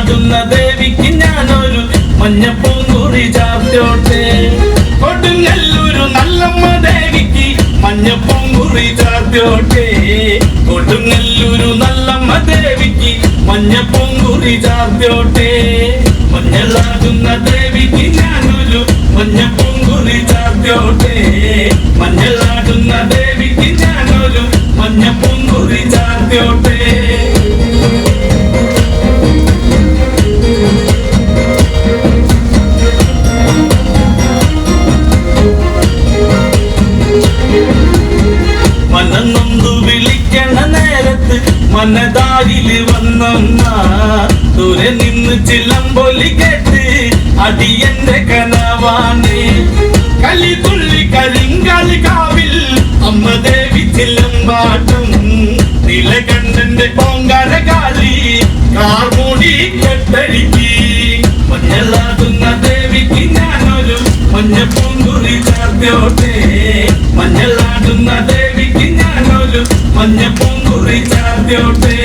മഞ്ഞളാടുന്ന ദേവിക്ക് ഞാനൊരു മഞ്ഞപ്പൂങ്കുറി ചാർത്തോട്ടെ. കൊടുങ്ങല്ലൂരു നല്ലമ്മ ദേവിക്ക് മഞ്ഞപ്പൂങ്കുറി ചാർത്തോട്ടെ. കൊടുങ്ങല്ലൂരു നല്ലമ്മ ദേവിക്ക് മഞ്ഞപ്പൂങ്കുറി ചാർത്തോട്ടെ. മഞ്ഞളാടുന്ന ദേവിക്ക് ഞാനൊരു മഞ്ഞപ്പൂങ്കുറി ചാർത്തോട്ടെ. മഞ്ഞളാടുന്ന ദേവിക്ക് ഞാനൊരു മഞ്ഞപ്പൂങ്കുറി ചാർത്തോട്ടെ. മനന്നൊന്നു വിളിക്കണ നേരത്ത് മനതാരില് വന്നമ്മ. ദൂരെ നിന്ന് ചിലമ്പൊലി കേട്ട് അടിയന്റെ കനവാണ്. കളി തുള്ളി കളിങ്കളി കാവിൽ അമ്മ ദേവി ചിലമ്പാട്ടും. നിലകണ്ഠന്റെ പൊങ്കര കാലി കാർമൂടി കെട്ടടിക്ക്. മഞ്ഞളാടുന്ന ദേവിക്ക് ഞാനൊരു മഞ്ഞപ്പൂങ്കുറി ചാർത്തോട്ടെ. മഞ്ഞളാടുന്ന ദേവിക്ക് ഞാനൊരു മഞ്ഞപ്പൂങ്കുറി ചാർത്തോട്ടെ.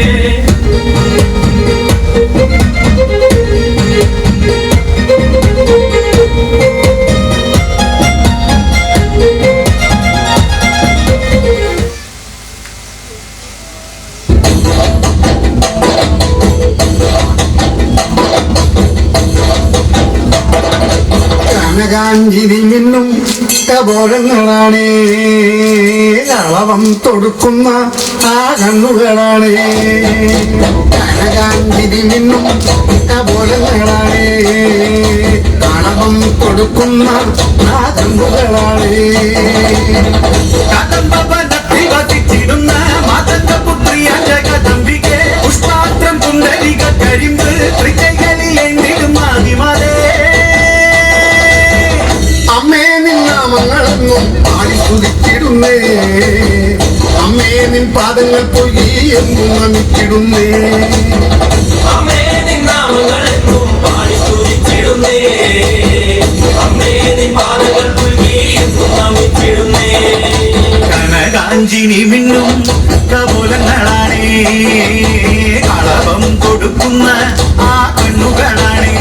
കനകാഞ്ചിരി മിന്നും കപോലങ്ങളാണേ. കളവം തൊടുക്കുന്ന ആ കണ്ണുകളാണേ. കനകാഞ്ചിരി മിന്നും കപോലങ്ങളാണേ. കളവം കൊടുക്കുന്ന ആ കണ്ണുകളാണേ. കദംബവനത്തിൽ വസിച്ചിടുന്ന മാതംഗപുത്രിയ ജഗദംബികെ. പുഷ്പാത്രം കുണ്ടലിക കരിമ്പ് തൃക്കൈകളിൽ എന്തിടും ആദിമാതേ. അമ്മേ നിന്നാമങ്ങളെന്നും പാടി സ്തുതിച്ചിടുന്നേ. അമ്മേ നിൻ പാദങ്ങൾ പോയി എന്നും നമിച്ചിടുന്നേ. അമ്മേ നിന്നാമങ്ങളെന്നും പാടി സ്തുതിച്ചിടുന്നേ. അമ്മേ നിൻ പാദങ്ങൾ പോയി എന്നും നമിച്ചിടുന്നേ. കനകാഞ്ചിനി മിന്നും കപോലങ്ങളാണേ. കളവം കൊടുക്കുന്ന ആ കണ്ണുകളാണേ.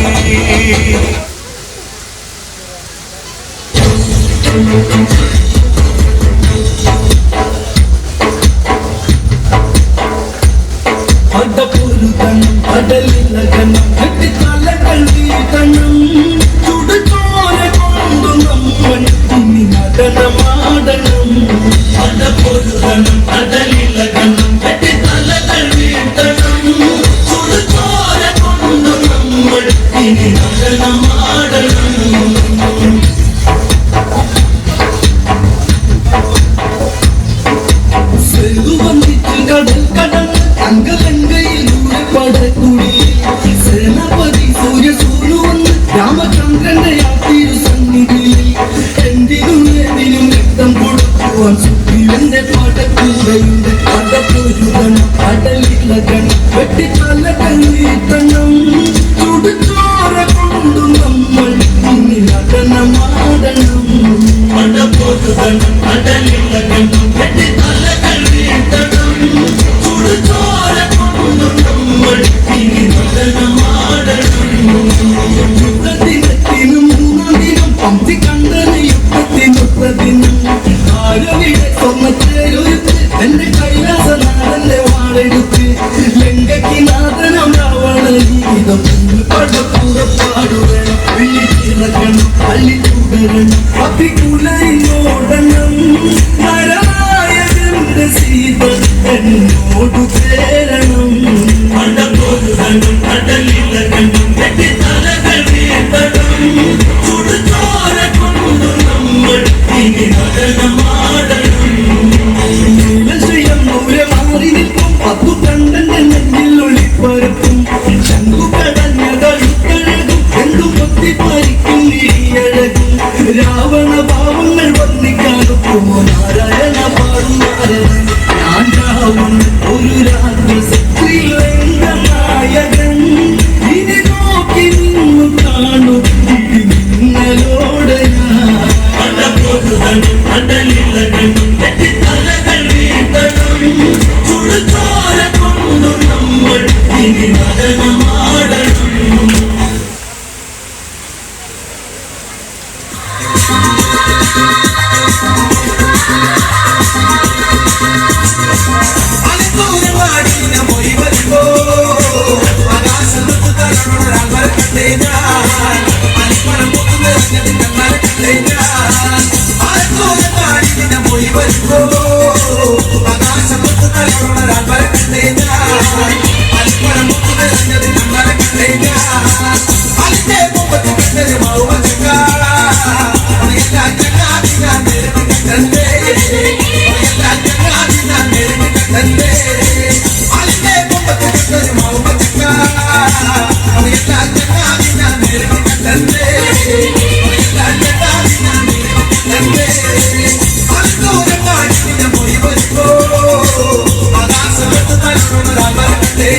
അടപൊരുതണം അടലിലകണം കെട്ടിത്തലകൾ വീട്ടണം. ചുടുചോര കൊണ്ടു നമ്മൾ ഇനി നടനമാടണം. അടപൊരുതണം അടലിലകണം കെട്ടിത്തലകൾ വീട്ടണം. ചുടുചോര കൊണ്ടു നമ്മൾ ഇനി നടനമാടണം. സേനാപതി സൂര്യ സൂര്യവന്ന് രാമചന്ദ്രന്റെ യാത്തിരു സന്നിധിയിൽ എന്തിനും ഏതിനും രക്തം കൊടുക്കുവാൻ സുഖിവന്റെ പാടക്കൂടയുണ്ട്. അടപൊരുതണം അടലിലകണം വെട്ടിത്തലകൾ വീട്ടണം. ചുടുചോര കൊണ്ടു നമ്മൾ ഇനി നടനമാടണം. അടപൊരുതണം അടലിലകണം വെട്ടിത്തലകൾ വീട്ടണം. ചുടുചോര കൊണ്ടു നമ്മൾ ഇനി നടനമാടണം. യുദ്ധത്തിനും മൂന്നാം ദിനം പമ്പി കണ്ടത് യുദ്ധത്തിനൊത്തതിനും. ആരവിടെ സ്വർണ്ണത്തേരൊരുത്ത് എന്റെ കൈലാസനാഥന്റെ വാളെടുത്ത്. ലങ്കയ്ക്ക് നാഥനം രാവണ ഗീതം പടപ്പുറപ്പാടുവേണം. വിളിച്ചിറക്കണം അള്ളി തുടരണം അതികുലയിലോടണം. നാരായണന്റെ സീത എന്നോടു ചേരണം. അടപൊരുതണം അടലിലകണം കെട്ടിത്തലകൾ വീട്ടണം. ചുടുചോര കൊണ്ടു നമ്മൾ ഇനി നടനമാടണം. നീലശ്രീയം ദൂരെ മാറി നിൽക്കും പത്തു കണ്ടന്റെ നെഞ്ചിൽ ഒളിപ്പരക്കും. ശങ്കുകടഞ്ഞതഴുക്കഴകും എന്തു പൊത്തിപ്പരിക്കും നീയഴകും. രാവണ ഭാവങ്ങൾ വർണ്ണിക്കാനൊക്കുമോ നാരായണ പാടും നാരായണൻ. ഞാൻ രാവണൻ ഒരു തലവര കണ്ടേ ഞാൻ അലിപ്പണം മുത്തു നിറഞ്ഞത് കണ്ണാലെ കണ്ടേ ഞാൻ ആരൂരങ്ങാടി നിന്നെ പോയി വരുമ്പോ ആകാശമുത്ത് തലവര കണ്ടേ ഞാൻ അലിപ്പണം മുത്തു നിറഞ്ഞത് കണ്ണാലെ കണ്ടേ ഞാൻ അതിന്റെ മുമ്പത്ത് കണ്ടത് മൗമച്ചക്ക എല്ലാ ചങ്ങാതി ഞാൻ നേരിട്ട് കണ്ടേ എല്ലാ ചങ്ങാതി ഞാൻ നേരിട്ട് കണ്ടേ അതിന്റെ മുമ്പത്ത് കണ്ടത് മൗമച്ചക്ക എല്ലാ ചങ്ങാതി ഞാൻ നേരിട്ട് കണ്ടേ എല്ലാ ചങ്ങാതി ഞാൻ നേരിട്ട് കണ്ടേ അൽദൂരങ്ങാടി നിന്നെ പോയി വരുമ്പോ ആകാശത്ത് തലവര കണ്ടേ